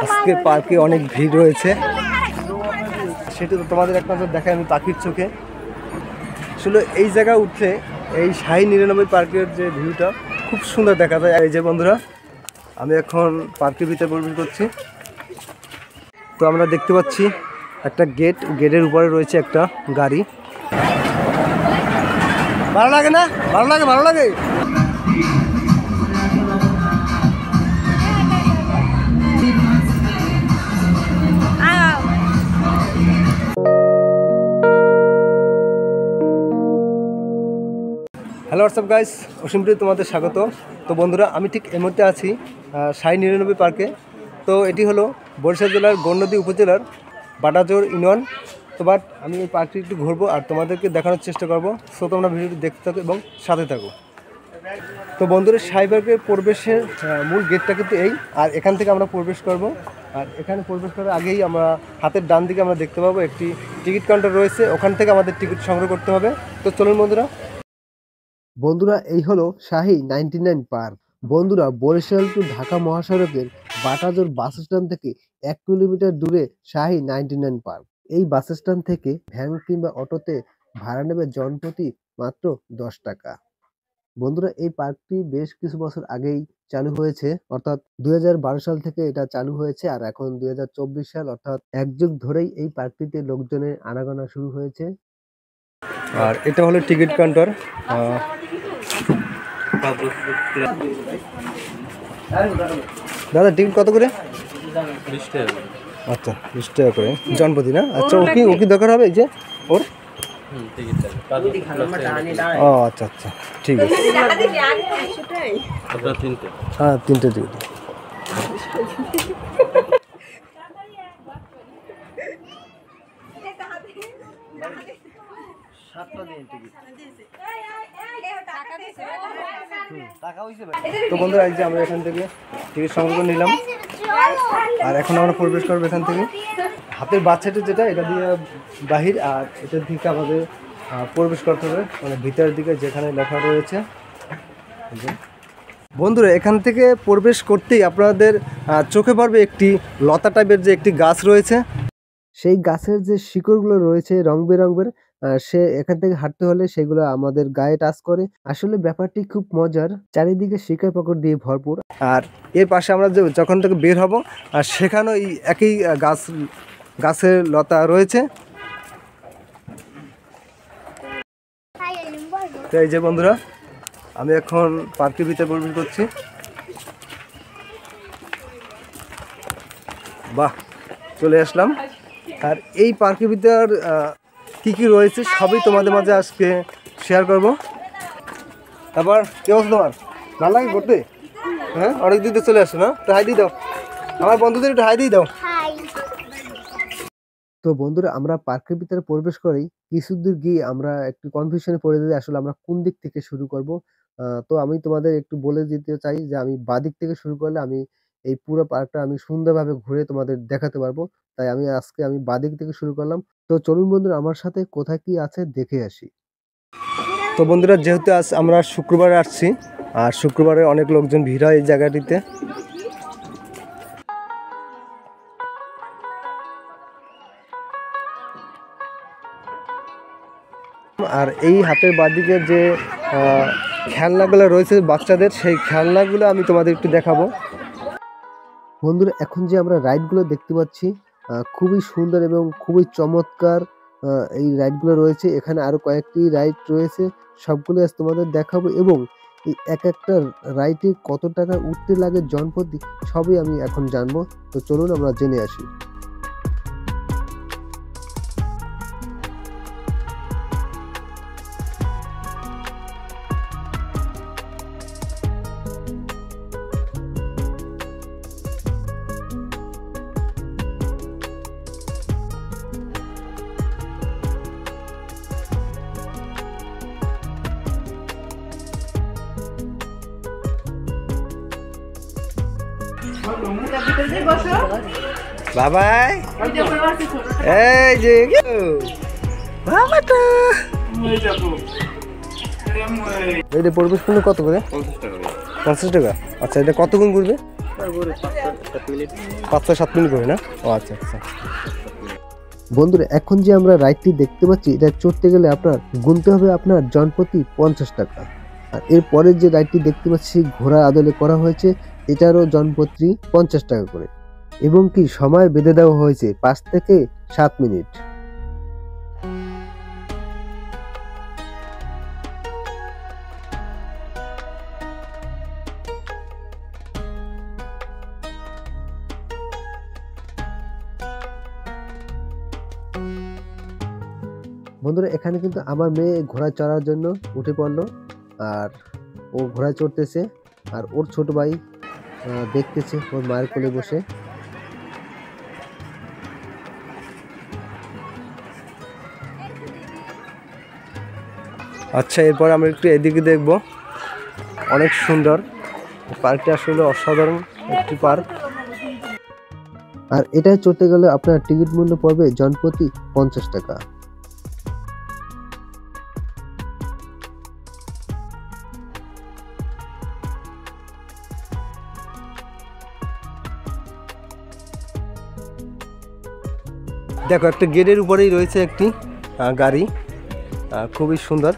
আজকে পার্কে অনেক ভিড় রয়েছে, সেটা তো তোমাদের একটা দেখায় আমি পাখির চোখে। আসলে এই জায়গা উঠলে এই শাহী 99 পার্কের যে ভিউটা খুব সুন্দর দেখা যায়। এই যে বন্ধুরা, আমি এখন পার্কের ভিতরে প্রবেশ করছি। তো আমরা দেখতে পাচ্ছি একটা গেটের উপরে রয়েছে একটা গাড়ি। ভালো লাগে না? ভালো লাগে, ভালো লাগে। হ্যালো হোয়াটসঅ্যাপ গাইস, অসীমপুরে তোমাদের স্বাগত। তো বন্ধুরা, আমি ঠিক এই মুহূর্তে আছি শাহী 99 পার্কে। তো এটি হলো বরিশাল জেলার গৌরনদী উপজেলার বাটাজোর ইউনিয়ন। তো বাট আমি এই পার্কটি একটু ঘুরবো আর তোমাদেরকে দেখানোর চেষ্টা করবো। সো তোমরা ভিডিওটি দেখতে থাকো এবং সাথে থাকো। তো বন্ধুরা, শাহী পার্কের প্রবেশের মূল গেটটা কিন্তু এই, আর এখান থেকে আমরা প্রবেশ করব। আর এখানে প্রবেশ করার আগেই আমরা হাতের ডান দিকে আমরা দেখতে পাবো একটি টিকিট কাউন্টার রয়েছে, ওখান থেকে আমাদের টিকিট সংগ্রহ করতে হবে। তো চলুন বন্ধুরা, এই হলো শাহী 99 পার্ক। বন্ধুরা, বরিশাল টু ঢাকা মহাসড়কের বাটাজোর বাস স্ট্যান্ড থেকে 1 কিলোমিটার দূরে শাহী 99 পার্ক। এই বাস স্ট্যান্ড থেকে ভ্যান কিংবা অটোতে ভাড়া নেবে জনপ্রতি মাত্র 10 টাকা। বন্ধুরা, এই পার্কটি বেশ কিছু বছর আগেই চালু হয়েছে, অর্থাৎ 2012 সাল থেকে এটা চালু হয়েছে। আর এখন 2024 সাল, অর্থাৎ এক যুগ ধরেই এই পার্কটিতে লোকজনের আনাগোনা শুরু হয়েছে। আর এটা হলো টিকিট কাউন্টার। দাদা, টিকিট কত করে? 20 টাকা। আচ্ছা, 20 টাকা করে জনপ্রতি না? আচ্ছা, ও কি দরকার হবে এই যে ওর? ও আচ্ছা আচ্ছা, ঠিক আছে। হ্যাঁ, 3টে টিকিট। তো বন্ধুরা, এই যে আমরা এখান থেকে টিকিট সংগ্রহ করে নিলাম, আর এখন আমরা প্রবেশ করবো এখান থেকে। হাতের বাচ্চাটা যেটা, এটা দিয়ে বাহির, আর এটার দিকে আমাদের প্রবেশ করতে হবে, মানে ভিতরের দিকে যেখানে লেখা রয়েছে। বন্ধুরা, এখান থেকে প্রবেশ করতেই আপনাদের চোখে পড়বে একটি লতা টাইপের যে একটি গাছ রয়েছে। সেই গাছের যে শিকড়গুলো রয়েছে রং বেরঙের, সে এখান থেকে হাঁটতে হলে সেগুলো আমাদের গায়ে টাচ করে। আসলে ব্যাপারটি খুব মজার, চারিদিকে শিকড় পাকড় দিয়ে ভরপুর। আর এর পাশে আমরা যখন থেকে বের হব, আর সেখানেও এই একই গাছের লতা রয়েছে। তো এই যে বন্ধুরা, আমি এখন পার্কের ভিতরে প্রবেশ করছি। বাহ, চলে আসলাম। আর এই পার্কের ভিতর কী কী রয়েছে সবই তোমাদের মাঝে আজকে শেয়ার করব। তারপর কেউ তোমার ভালো লাগে ঘুরতে? হ্যাঁ, অনেক দিন তো চলে আসো না? তো হাই দিয়ে দাও আমার বন্ধুদের, একটু হাই দিয়ে দাও। তো বন্ধুরা, আমরা পার্কের ভিতরে প্রবেশ করেই কিছু দূর গিয়ে আমরা একটু কনফিউশনে পড়ে যাই, আসলে আমরা কোন দিক থেকে শুরু করব। তো আমি তোমাদের একটু বলে দিতে চাই যে আমি বাদিক থেকে শুরু করলে আমি এই পুরো পার্কটা আমি সুন্দরভাবে ঘুরে তোমাদের দেখাতে পারবো। তাই আজকে আমি বাদিক থেকে শুরু করলাম। তো চলুন বন্ধুরা, আমার সাথে কোথায় কি আছে দেখে আসি। তো বন্ধুরা, যেহেতু আজ আমরা শুক্রবারে আসছি, আর শুক্রবারে অনেক লোকজন ভিড় হয় এই জায়গাটিতে। আর এই হাতের বাঁদিকে যে খেলনাগুলো রয়েছে বাচ্চাদের, সেই খেলনাগুলো আমি তোমাদের একটু দেখাবো। বন্ধুরা, এখন যে আমরা রাইডগুলো দেখতে পাচ্ছি খুবই সুন্দর এবং খুবই চমৎকার এই রাইডগুলো রয়েছে। এখানে আরো কয়েকটি রাইড রয়েছে, সবগুলো আজ তোমাদের দেখাবো। এবং এই এক একটা রাইডে কত টাকা উঠতে লাগে জনপ্রতি, সবই আমি এখন জানবো। তো চলুন আমরা জেনে আসি। বাবাই, এই যে বাবাটা এটা প্রবেশ করলে কত করে? 50 টাকা। আচ্ছা, এটা কতক্ষণ ঘুরবে? 5-7 মিনিট করে না? ও আচ্ছা আচ্ছা। বন্ধুরা এখন যে আমরা রাইডটি দেখতে পাচ্ছি এটা চড়তে গেলে আপনার গুনতে হবে আপনার জনপ্রতি 50 টাকা। আর এরপরের যে রাইডটি দেখতে পাচ্ছি ঘোড়া আদলে করা হয়েছে এটারও জনপ্রতি 50 টাকা করে এবং কি সময় বেঁধে দেওয়া হয়েছে 5 থেকে 7 মিনিট। বন্ধুরা এখানে কিন্তু আমার মেয়ে ঘোড়া চড়ার জন্য উঠে পড়লো আর ও ঘোড়া চড়তেছে আর ওর ছোট ভাই দেখতেছে ওর মায়ের কোলে বসে। আচ্ছা এরপর আমরা একটু এদিকে দেখব। অনেক সুন্দর পার্কটা, আসলে অসাধারণ একটি পার্ক। আর এটা চড়তে গেলে আপনার টিকিট মূল্য পড়বে জনপ্রতি 50 টাকা। দেখো একটা গেটের উপরেই রয়েছে একটি গাড়ি, খুবই সুন্দর।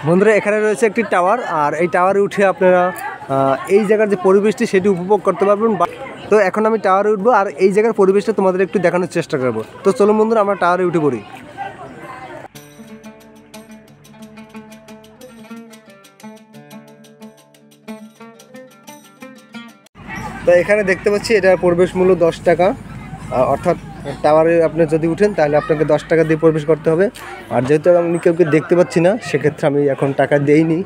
বন্ধুরা এখানে রয়েছে একটি টাওয়ার, আর এই টাওয়ারে উঠে আপনারা এই জায়গার যে পরিবেশটি সেটি উপভোগ করতে পারবেন। তো এখন আমি টাওয়ারে উঠবো আর এই জায়গার পরিবেশটা তোমাদের একটু দেখানোর চেষ্টা করবো। তো চলো বন্ধুরা আমরা টাওয়ারে উঠে পড়ি। তো এখানে দেখতে পাচ্ছি এটার প্রবেশ মূল্য 10 টাকা, অর্থাৎ টাওয়ারে আপনি যদি উঠেন তাহলে আপনাকে 10 টাকা দিয়ে প্রবেশ করতে হবে। আর যেহেতু আমি কাউকে দেখতে পাচ্ছি না সেক্ষেত্রে আমি এখন টাকা দেইনি।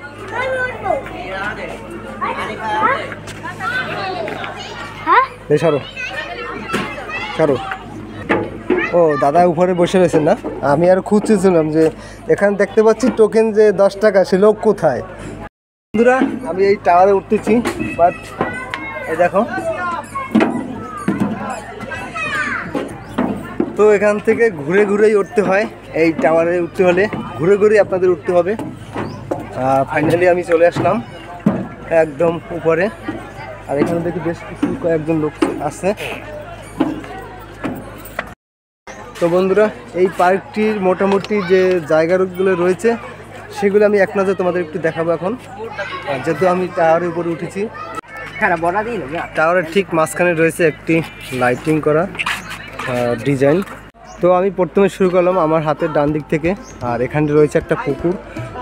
সরো সরো। ও দাদা উপরে বসে রয়েছেন না? আমি আর খুঁজছিলাম যে এখানে দেখতে পাচ্ছি টোকেন যে 10 টাকা, সে লোক কোথায়? বন্ধুরা আমি এই টাওয়ারে উঠতেছি, বাট এই দেখো। তো এখান থেকে ঘুরে ঘুরেই উঠতে হয়, এই টাওয়ারে উঠতে হলে ঘুরে ঘুরে আপনাদের উঠতে হবে। ফাইনালি আমি চলে আসলাম একদম উপরে। আর এখানে দেখি বেশ কিছু কয়েকজন লোক আছে। তো বন্ধুরা এই পার্কটির মোটামুটি যে জায়গাগুলো রয়েছে সেগুলো আমি এক নজর তোমাদের একটু দেখাবো এখন। যেহেতু আমি টাওয়ারের উপরে উঠেছি, টাওয়ারের ঠিক মাঝখানে রয়েছে একটি লাইটিং করা ডিজাইন। তো আমি প্রথমে শুরু করলাম আমার হাতের ডান দিক থেকে। আর এখানে রয়েছে একটা পুকুর,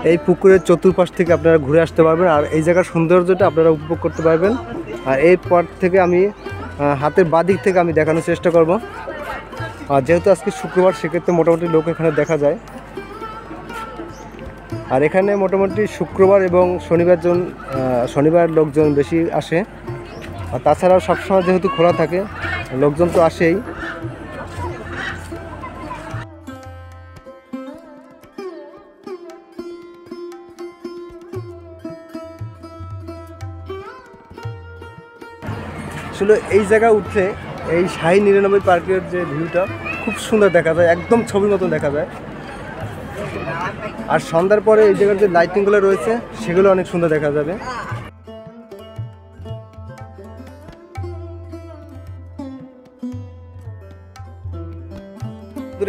এই পুকুরের চতুর্পাশ থেকে আপনারা ঘুরে আসতে পারবেন আর এই জায়গার সৌন্দর্যটা আপনারা উপভোগ করতে পারবেন। আর এরপর থেকে আমি হাতের বাঁ দিক থেকে আমি দেখানোর চেষ্টা করব। আর যেহেতু আজকে শুক্রবার সেক্ষেত্রে মোটামুটি লোক এখানে দেখা যায়। আর এখানে মোটামুটি শুক্রবার এবং শনিবার লোকজন বেশি আসে। আর তাছাড়াও সবসময় যেহেতু খোলা থাকে লোকজন তো আসেই। আসলে এই জায়গা উঠলে এই শাহী 99 পার্কের যে ভিউটা খুব সুন্দর দেখা যায়, একদম ছবির মতো দেখা যায়। আর সন্ধ্যার পরে এই জায়গার যে লাইটিংগুলো রয়েছে সেগুলো অনেক সুন্দর দেখা যাবে।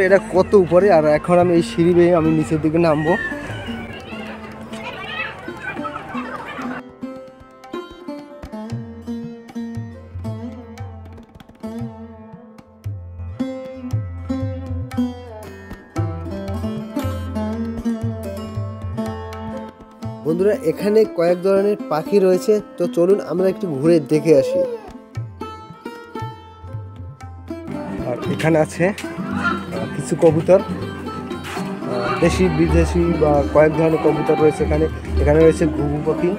এটা কত উপরে, আর এখন আমি এই সিঁড়ি বেয়ে আমি নিচের দিকে নামবো। বন্ধুরা এখানে কয়েক ধরনের পাখি রয়েছে, তো চলুন আমরা একটু ঘুরে দেখে আসি। আর এখানে আছে কিছু কবুতর, দেশি বিদেশি বা কয়েক ধরনের কবুতর রয়েছে এখানে। এখানে রয়েছে ঘুঘু পাখি।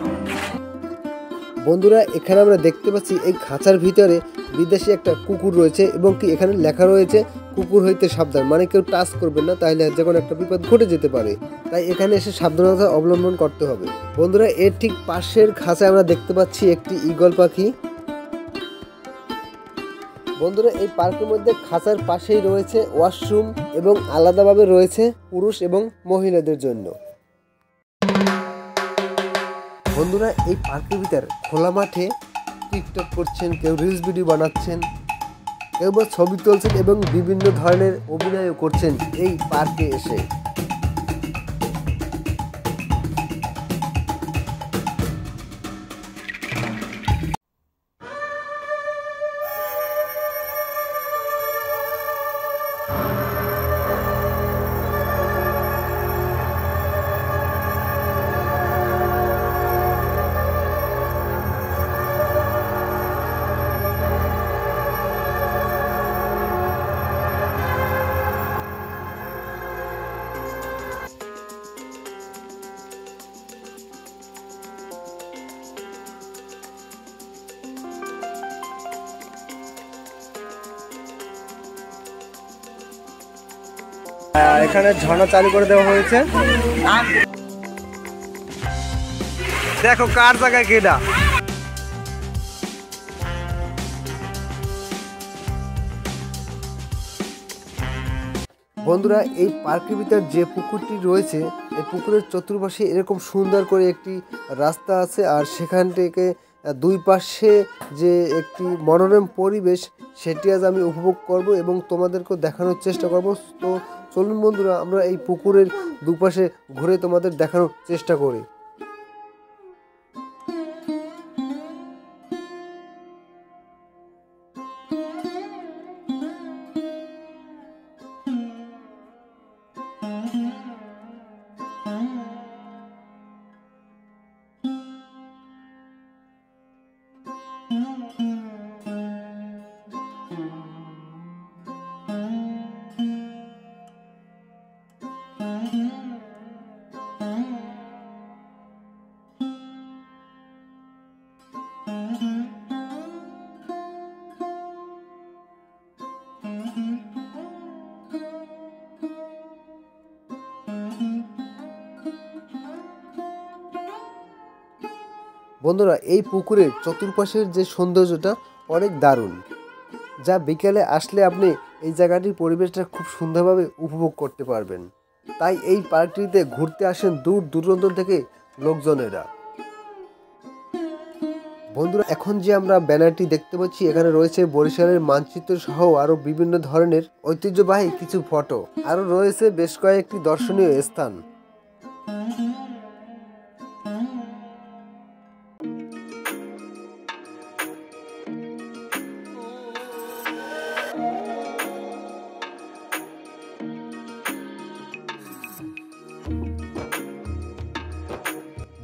বন্ধুরা এখানে আমরা দেখতে পাচ্ছি এই খাঁচার ভিতরে বিদেশি একটা কুকুর রয়েছে এবং কি এখানে লেখা রয়েছে কুকুর হইতে সাবধান, মানে কেউ টাচ করবেন না, তাহলে যে কোনো একটা বিপদ ঘটে যেতে পারে। তাই এখানে এসে সাবধানতা অবলম্বন করতে হবে। বন্ধুরা এর ঠিক পাশের খাঁচায় আমরা দেখতে পাচ্ছি একটি ঈগল পাখি। বন্ধুরা এই পার্কের মধ্যে খাঁচার পাশেই রয়েছে ওয়াশরুম এবং আলাদাভাবে রয়েছে পুরুষ এবং মহিলাদের জন্য। বন্ধুরা এই পার্কের ভিতর খোলা মাঠে টিকটক করছেন, কেউ রিলস ভিডিও বানাচ্ছেন, কেউ বা ছবি তুলছেন এবং বিভিন্ন ধরনের অভিনয়ও করছেন এই পার্কে এসে। এখানে ঝর্ণা চালু করে দেওয়া হয়েছে। দেখো কার জায়গায় কেডা। বন্ধুরা এই পার্কের ভিতর যে পুকুরটি রয়েছে এই পুকুরের চতুর্পাশে এরকম সুন্দর করে একটি রাস্তা আছে, আর সেখান থেকে দুই পাশে যে একটি মনোরম পরিবেশ সেটি আজ আমি উপভোগ করব এবং তোমাদেরকে দেখানোর চেষ্টা করব। তো চলুন বন্ধুরা আমরা এই পুকুরের দুপাশে ঘুরে তোমাদের দেখানোর চেষ্টা করি। বন্ধুরা এই পুকুরের চতুর্পাশের যে সৌন্দর্যটা অনেক দারুণ, যা বিকেলে আসলে আপনি এই জায়গাটির পরিবেশটা খুব সুন্দরভাবে উপভোগ করতে পারবেন। তাই এই পার্কটিতে ঘুরতে আসেন দূর দূরান্ত থেকে লোকজনেরা। বন্ধুরা এখন যে আমরা ব্যানারটি দেখতে পাচ্ছি এখানে রয়েছে বরিশালের মানচিত্র সহ আরো বিভিন্ন ধরনের ঐতিহ্যবাহী কিছু ফটো, আরো রয়েছে বেশ কয়েকটি দর্শনীয় স্থান।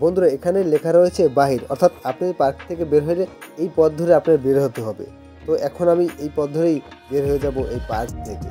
বন্ধুরা এখানে লেখা রয়েছে বাহির, অর্থাৎ আপনি পার্ক থেকে বের হলে এই পথ ধরে আপনার বের হতে হবে। তো এখন আমি এই পথ ধরেই বের হয়ে যাব এই পার্ক থেকে।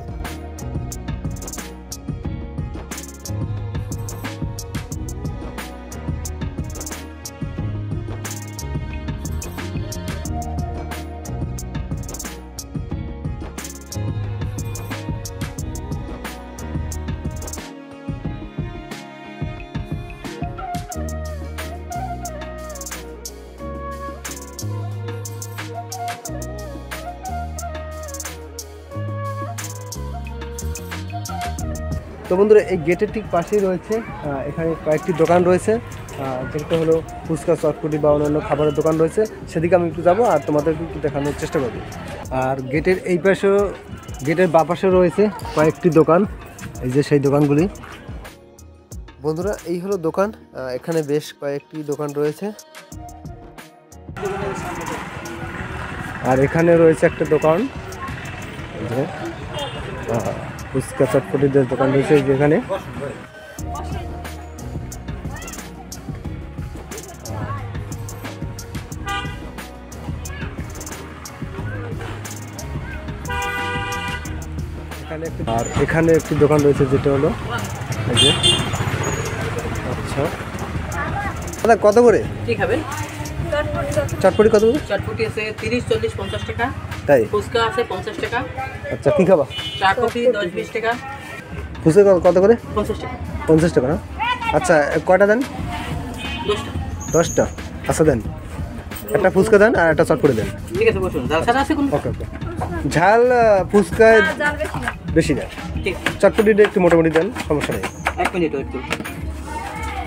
তো বন্ধুরা এই গেটের ঠিক পাশেই রয়েছে এখানে কয়েকটি দোকান রয়েছে, যেটা হলো ফুচকা, চটপটি বা অন্যান্য খাবারের দোকান রয়েছে। সেদিকে আমি একটু যাবো আর তোমাদেরকে একটু দেখানোর চেষ্টা করবো। আর গেটের এই পাশেও, গেটের বাঁ পাশে রয়েছে কয়েকটি দোকান, এই যে সেই দোকানগুলি। বন্ধুরা এই হলো দোকান, এখানে বেশ কয়েকটি দোকান রয়েছে। আর এখানে রয়েছে একটা দোকান, ফুচকা চটপটির যে দোকান রয়েছে যেখানে। আর এখানে একটি দোকান রয়েছে যেটা হলো এই যে। আচ্ছা দাদা কত করে কি খাবেন? চটপটি কত করে? চটপটি আছে 30, 40, 50 টাকা। তাই? ফুচকা আছে 50 টাকা। আচ্ছা কি খাবা? চা কফি 10-20 টাকা। ফুচকা কত করে? 50 টাকা। 50 টাকা না? আচ্ছা কয়টা দেন? 10টা। 10টা? আচ্ছা দেন, একটা ফুচকা দেন আর একটা চটপটি দেন। ঠিক আছে বসুন। জাল ছাড়া আছে কোন? ওকে ওকে। ঝাল ফুচকায় জাল বেশি না। বেশি না, ঠিক চটপটিটা একটু মোটামুটি দেন, সমস্যা নেই। 1 মিনিট ওয়েট করুন।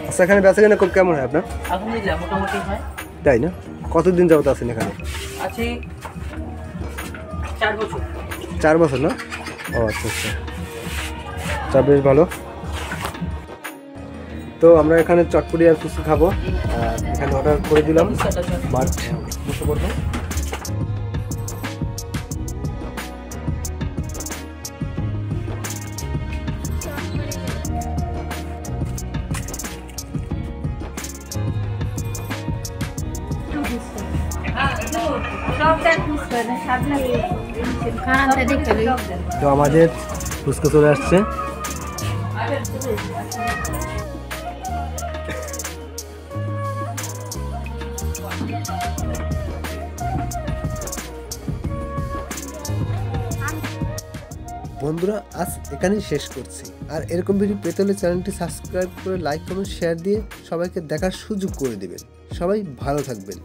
আচ্ছা, এখানে বেচা কেনা কেমন হয় আপনার? আলহামদুলিল্লাহ মোটামুটি হয়। তাই না? কতদিন যাবত আছেন এখানে? আছে 4 বছর। 4 বছর না? ও আচ্ছা আচ্ছা, চা বেশ ভালো। তো আমরা এখানে চটপটি আর ফুচকা খাবো, আর এখানে অর্ডার করে দিলাম। ফুচকাটা চল। বাট বসে পড়বো। সব দেখ ফুচকা না, স্বাদ লাগে। খারাপটা দেখতে লই। তো আমাদের ফুচকা চলে আসছে। বন্ধুরা আজ এখানেই শেষ করছি। আর এরকম ভিডিও পেতে হলে চ্যানেলটি সাবস্ক্রাইব করে লাইক কমেন্ট শেয়ার দিয়ে সবাইকে দেখার সুযোগ করে দেবেন। সবাই ভালো থাকবেন।